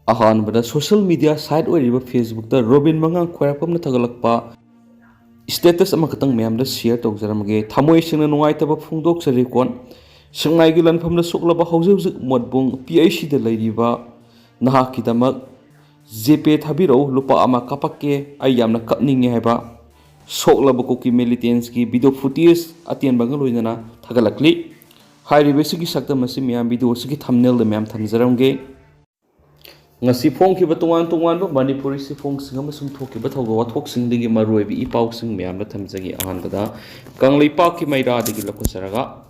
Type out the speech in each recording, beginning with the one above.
अहानबदा social media site ओइरिबा Facebook दा robin mangang खोयापमना थगलकपा status अमा खतंग ma'am दा शेयर तौजरमगे थमोय सिंगना नुंगाइतबा फुंगदोक सरिकोन संगाइगी लनफमदा सोक्लबा हौजुजुक मोटबुंग PHC दा लेरिबा नहाकिदमक जेपे थाबिरो लुपा अमा कपक्के आई यामना कपनिंगे हैबा सोक्लबा कुकी मिलिटेंट्स की वीडियो फुटेज अतियन बंगल लोइना थगलकली हाइरिबेसिगी सक्तमसि मैम वीडियो सिगी थंबनेल दा ma'am थमजरमगे ngasi phongkiba tongan tonganba manipuri si phongsinga masum thokiba thoga wathoksingi maruibi ipausing myamna thamjagi ahanbada kanglaipak ki maira digi lakusaraga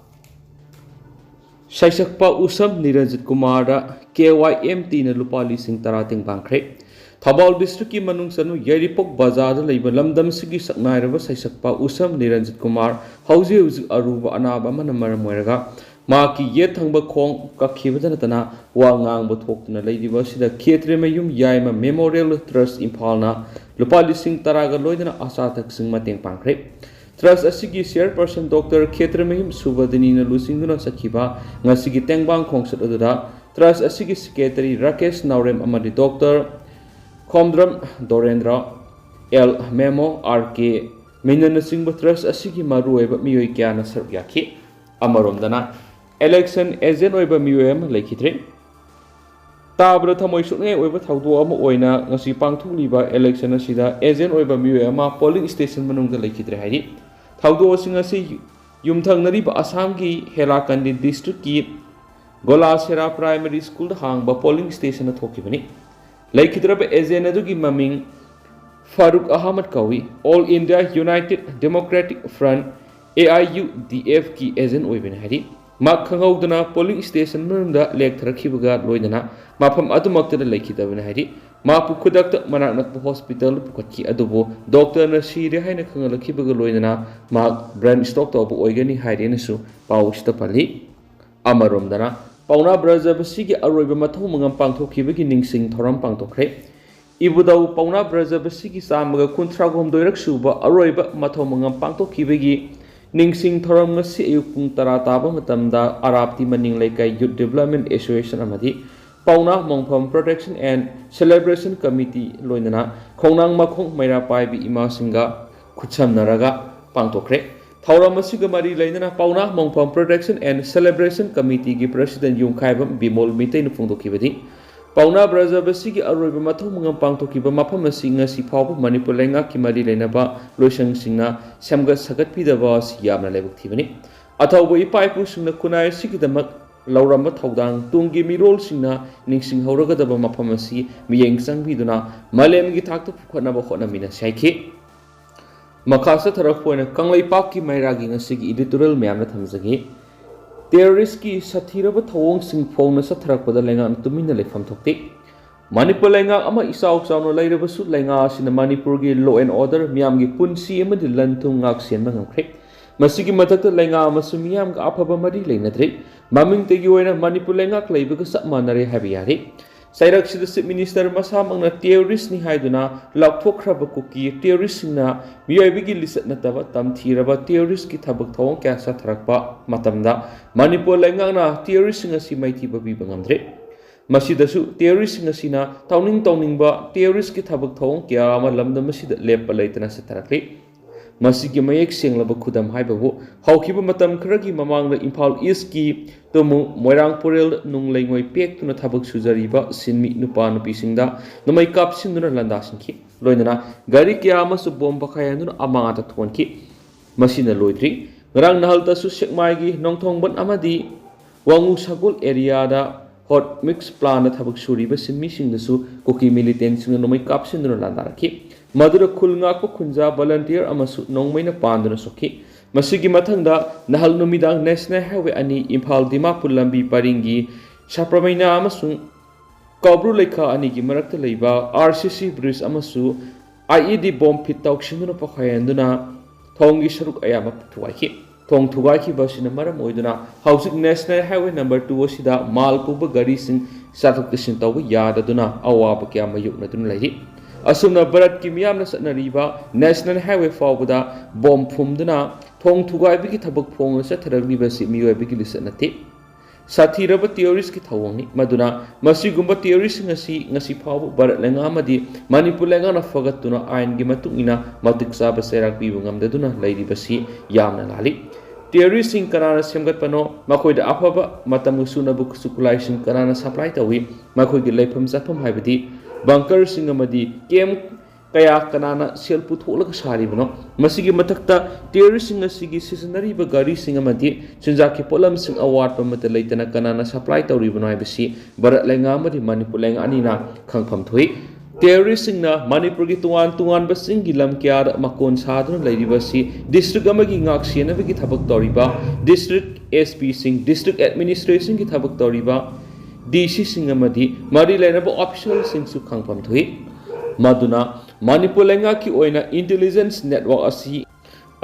saisakpa usam niranjit kumar da KYMT na lupali sing tarating bangkhre thabal district ki manung sanu yaripok bazar da leiba lamdam sigi saknairaba saisakpa usam niranjit kumar hauji hauji aruba anaba manamara moiraga माकी ये थंग खों कखीबदना वांगांग थोक्तुना लेरिबा सिदा Khetrimayum Yaima memorial trust इम्फालना लुपा लिसिंग तरागा लोइदना आशा थकसिंग मतेंग पांख्रे ट्रस्ट असिगी चेयरपर्सन डॉक्टर खेत्रे मयुम सुबदनीना लुसिंगना सखिबा ngasiगी तेंगबांग खोंसत अदुदा ट्रस्ट असिगी सेक्रेटरी राकेश नावरेम अमदि डॉक्टर खोमद्रम दोरेंद्र एल मेमो आरके मिनन सिंग ट्रस्ट असिगी मारुएबा मियोय क्याना सर्व याखि अमरोमदना election agent oiba miyoyam laikhitre tabra thamoi sukne oiba thawdo ama oina ngasi pangthukliba election asida agent oiba miyoyama polling station manungda laikhitre hairi thawdo sing asi yumthangnari ba assam ki helakandi district ki golasera primary school da hangba polling station thokibani laikhitre ba agent adu ki maming Farooq Ahmad Kawi All India United Democratic Front AIUDF ki agent oibani hairi mak khangawdana polling station manunda lek tharakibaga loidana mafam adumakta laikhidabana hairi mapu khudakta manaknak hospital pukhatki adubo doctor na sire haina khangalakibaga loidana mak brain stock tobu oigani hairena su pawsta pali amaromdana pauna brajabasigi aroiba mathau mangam pangthokibagi ningsing thoram pangthokre ibudau pauna brajabasigi samaga kunthra doirak suba aroiba mathau mangam pangthokibagi ningsing thoram ngasi ayuk pung tara taba matamda arapti maning laikai youth development association amadi pauna mongpham protection and celebration committee loinana khongnang makhong maira paibi ima singa khutsamnaraga pangtokre thoram asiga mari lainana pauna mongpham protection and celebration committee gi president yungkhaibam bimol mitei nu phungdokibadi pauna brajabasi ki aroiba mathau mangam pangthokiba mafam singa si phawba manipur lenga ki mari leinaba loisang singna samga sagat pidaba siyamna lebuk thibani athawba ipaipu singna kunai sigidamak lauramba thaudang tungi mirol singna ningsing hawraga daba mafam asi miyeng sangbiduna malem gi thakta phukhatna ba khotna mina saikhi makhasa tharak poina kanglaipak ki mairagi ngasigi editorial myamna thamjagi terrorist ki sathiraba thawong sing phongna satharakpada lenga tumina lefam thokti manipur lenga ama isauk chawno leiriba su lenga sina manipur gi law and order miyam gi punsi amadi lanthung ngak sen mangkhre masigi mathakta lenga ama su miyam ga aphaba mari leinadre maming tegi oina manipur lenga kleiba ga samanare habiyari sairak sida chief minister masa mangna terrorist ni haiduna lakthokhraba kuki terrorist singna miyoibigi lisat nataba tamthiraba terrorist ki thabak thawong kya sa tharakpa matamda manipur lenga na terrorist singa si maiti babi bangamdre masidasu terrorist singa sina tawning ba terrorist ki thabak thawong kya ama lamda masida lepa leitana sa tharakli masigi mayek senglaba khudam haibabu hawkiba matam khragi mamangda Imphal East ki tomu moirang porel nung leingoi pek tuna thabak sujariba sinmi nupa nupi singda namai kap sinduna landa singki loinana gari kya ama su bomba khayanduna amanga ta thonki masina loidri ngarang nahal ta su Sekmai gi nongthongban amadi wangu sagol area da hot mix plan thabak suriba sinmi singda su Kuki militant singna namai kap sinduna landa rakhi madura khulnga ko khunja volunteer amasu nongmaina panduna sokhi masigi mathangda nahal numidang national highway ani Imphal Dimapur lambi paringi sapramaina amasu kabru lekha ani gi marakta leiba RCC bridge amasu IED bomb fit tawksinduna pakhayanduna thongi saruk ayama thuwaiki thong thugaiki basina maram oiduna housik national highway number 2 asida malpuba gari sing sathuk tisin taw yadaduna awaba kya mayukna dun leiri asumna barat ki miyamna satnariba national highway fawda bomb phumduna thong thugai bigi thabak phong sa tharagni basi miyoy bigi lisat nati साथीरब theories की थवंगनी मदुना मसिगुंबा theories ngasi फाव भारत लेंगा मदी मणिपुर लेंगा न फगतुना ion की मतुंगिना मतिक साब सेराक पीबु ngamdaduna leiribasi yamna lali theories sing kanana semgatpano makoida afaba matam sunabu sukulai sing kanana supply tawi makoi gi leifam chafam haibadi bunker sing amadi kem kaya kanana sel putholaga saribano masigi matakta theories sing asigi seasonary ba gari sing amadi chinjaki polam sing award pamata leitana kanana supply tawribano haibasi barat lenga amadi manipur lenga anina khangpham thui theories sing na manipur gi tungan basing gi lam kya makon sadun leiribasi district amagi ngak siena gi thabak tawriba district sp sing district administration gi thabak tawriba dc sing amadi mari lenaba official sing su khangpham thui maduna manipur lenga ki oina intelligence network asi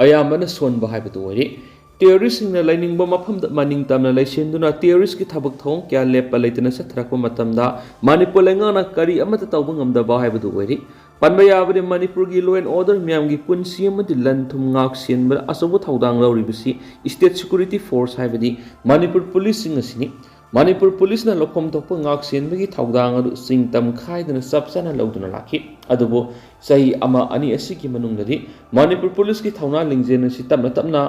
ayamana sonba haibatu ori theories sing na lining ba mafam da maning tamna laisenduna theories ki thabak thong kya lepa leitana sathrakpa matamda manipur lenga na kari amata tawba ngamda ba haibatu ori panba yabade manipur gi law and order myam gi punsi amadi lanthum ngak senba asobu thaudang lawribasi state security force haibadi manipur police sing asini manipur police na lokom tokpa ngak senba gi thaudang adu sing tam khaidana sabsana lawduna lakhi adubo sahi ama ani asiki manungdadi manipur police ki thauna lingjen si tamna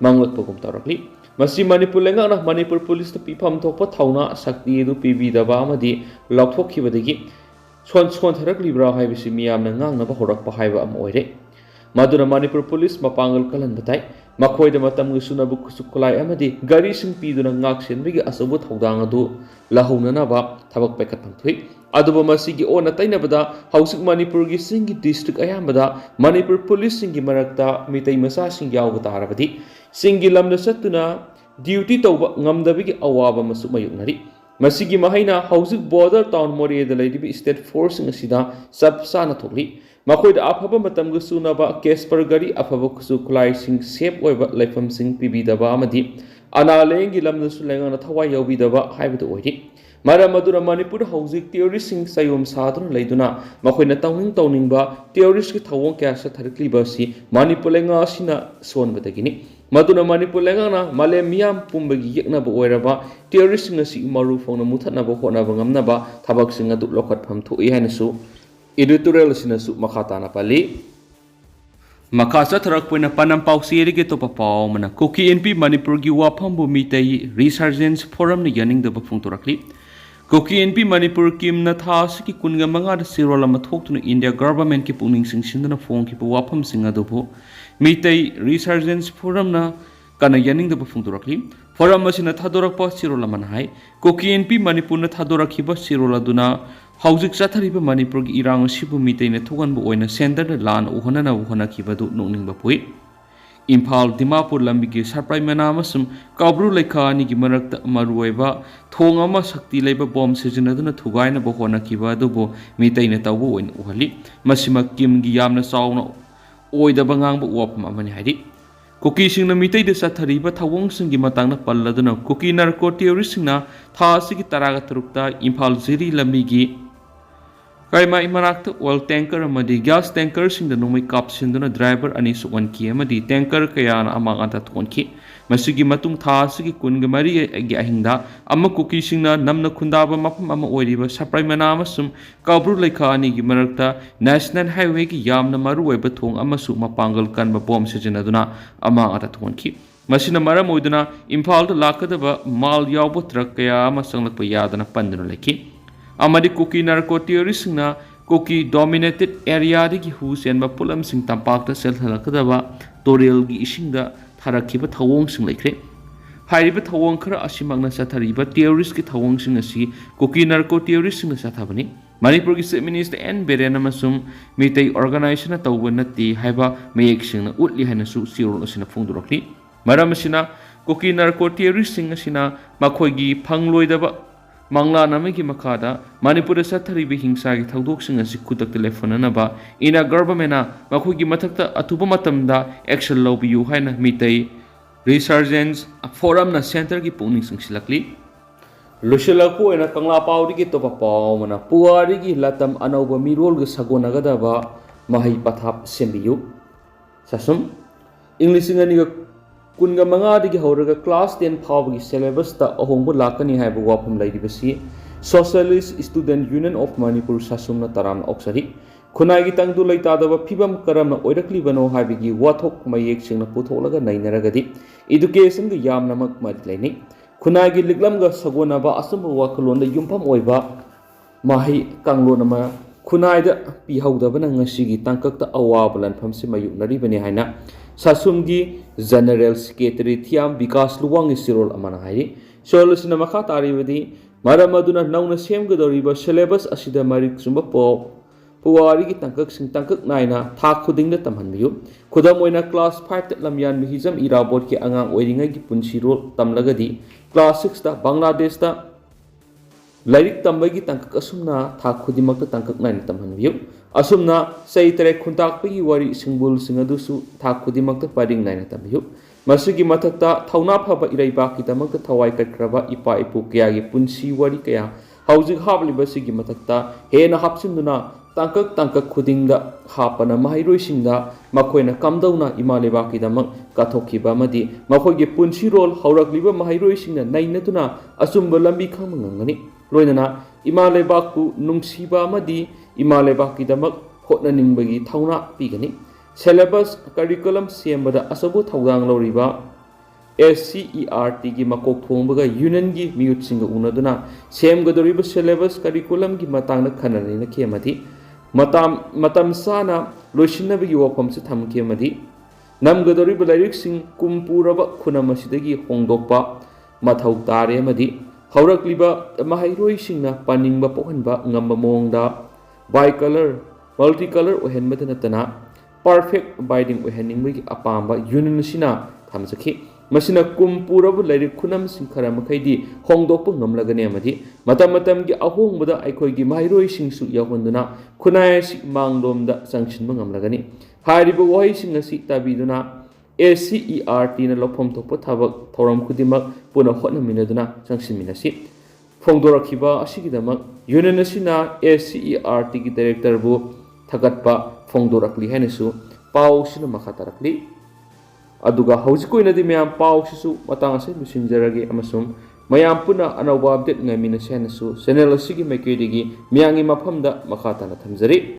manglakpagum tawrakli masi manipur lenga na manipur police ta pifam thokpa thauna sakti edu pb daba amadi lokthokkhibadagi son tharak libra haibisi miyamna ngangnaba horakpa haiba am oire maduna manipur police mapangal kalan batai makoida matam gi sunabu kusukulai amadi gari sing piduna ngak senbigi asobu thaudang adu lahaunana ba thabak pekat pangthui aduba masigi ona tainabada hausik manipur gi singi district ayambada manipur police singi marakta mitai masa sing yawga tarabadi singi lamna satuna duty tawba ngamdabigi awaba masu mayuknari masigi mahaina hausik border town more da leiribi state force ngasida sab sana thokli makoida afaba matam gu sunaba kesper gari afaba kusu kulai sing sep oiba leifam sing pibi daba amadi analengi lamna sulenga na thawai yawi daba haibadu oiri mara madura manipur hausik theories sing sayom sadun leiduna makoina tawning ba theories ki thawong kya sa tharikli ba si manipur lenga sina son badagini maduna manipur lenga na male miyam pumbagi yekna ba oiraba theories sing asi maru phone muthatna ba hona ba ngamna ba thabak sing adu lokhat pham thui hainasu editorial sinasu makata na pali makasa tharak poina panam pauseri ge topa paw mana Kuki NP manipur gi wapham bu mitai resurgence forum ni yaning da ba phungtorakli Kuki NP manipur kim na thas ki kunga manga da sirol ma thoktuna India government ki puning sing sindana phone ki wapham sing adu bu mitai resurgence forum na kana yaning da ba phungtorakli forum asina thadorak pa sirol man hai Kuki NP manipur na thadorak hiba sirol aduna haujik chathariba manipur gi irang sibu mitai na thogan bu oina center da lan uhona kibadu nongning ba pui Imphal Dimapur lambi gi sarprai mana amasum kabru lekha ani gi marakta maruiba thong ama sakti leiba bom sejinaduna thugaina bo hona kiba dubo mitai na tawbu oin uhali masima kim gi yamna sauna oida bangang bu wapam amani haidi Kuki sing na mitai de sathariba thawong sing gi matang na palladuna Kuki narco terrorist sing na thasi gi taraga trukta Imphal Ziri lambi gi Kaima imarakta oil tanker amadi gas tanker sing da nomai kapsinduna driver ani suwan ki amadi tanker kaya na amang ata tonki masigi matung tha sigi kunga mari gi ahingda amma Kuki sing na namna khundaba mapam ama oiriba saprai mana amasum kabru lekha ani gi marakta national highway gi yamna maru oiba thong amasu mapangal kan ba bom sejinaduna amang ata tonki masina maram oiduna Imphal da lakadaba mal yawbo truck kaya ama sanglakpa yadana panduna leki amadi Kuki narco terrorist na Kuki dominated area digi hu senba pulam sing tampak ta sel halakadaba torel gi isingda tharakhiba thawong sing laikre hairiba thawong khara asimangna sathariba terrorist ki thawong sing asi Kuki narco terrorist sing sathabani manipur gi chief minister N Beren amasum mitai organization na tawba nati haiba mayek sing na utli hana su sirol asina phungdurokli maram asina Kuki narco terrorist sing asina makhoi gi phangloidaba Mangla namagi makada Manipur satharibi hingsa gi thawdok sing asi kutak telephone na ba ina government na makhui gi mathakta atuba matamda action lawbiu haina mitai resurgence forum na center gi puning sing silakli lushalaku ena kangla pawdi gi topa paw mana puari gi latam anauba mirol gi sagonaga da ba mahai pathap sembiu sasum english ngani ga kunga mangadagi hawraga class 10 phawgi syllabus ta ahongbu lakani haibu wapham leiribasi Socialist Student Union of Manipur sasumna taram oksari khunagi tangdu leitadaba phibam karamna oiraklibano haibigi wathok mayek singna putholaga nainaragadi education ga yamnamak madlaini khunagi liklamga sagonaba asumba wakalonda yumpham oiba mahi kanglonama खुनाइदा पीहौदबना ngasigi tangkakta awab lanpham se mayuknaribani haina sasumgi general secretary thiam vikas luwang sirol amana hairi solution makha taribadi maramaduna nauna semgadoriba syllabus asida marik sumba puwari gi tangkak sing tangkak naina tha khudingda tamhanbiyu khudam oina class 5 ta lamyan mihizam irabot ki angang oiringai gi punsi rol tamlagadi class 6 ta bangladesh ta Lairik tambagi tangkak asumna tha khudimakta tangkak naina tamhanbiyu asumna sei tere khuntakpagi wari singbul singadusu tha khudimakta paring naina tambiyu masigi mathakta thauna phaba ireiba kidamakta thawai katkraba ipa ipu kayagi punsi wari kaya haujik habliba sigi mathakta hena hapsinduna tangkak khudingda hapana mahairoi singda makoina kamdauna imaleba kidamak kathokhiba madi makoigi punsi rol haurakliba mahairoi singna nainatuna asumba lambi khangmangani loinana imalebakku nungsiba amadi imalebakkidamak hotnaningbagi thauna pigani syllabus curriculum sembada asabu thawdang loriba SCERT gi makok thongbaga union gi miutsinga unaduna semgadoriba syllabus curriculum gi matangna khananina khemadi matam sana loisinabagi wapham se thamkhemadi namgadoriba lyric sing kumpuraba khunamasidagi hongdokpa mathau tare amadi haurakliba mahairoi singna paningba pokhanba ngamba mongda bicolor multicolor ohenbada natana perfect binding ohenningbagi apamba union sina thamjakhi masina kumpurabu lyric khunam sing khara makhaidi hongdokpa ngamlagane amadi matam gi ahongbada aikhoigi mahairoi singsu yahonduna khunai si manglomda sangshinba ngamlagani hariba wahai sing asi tabiduna SCERT na lophom thokpa thabak thoram khudimak puna hotnaminaduna sangsiminasi phongdorakhiba asigidamak union asina SCERT gi director bu thagatpa phongdorakli hainasu pau sina makha tarakli aduga houjik2 myam pau sisu matang ase lusinjarage amasum mayam puna anawba update ngamina hainasu channel asigi maikidigi miyangi maphamda makha tana thamjari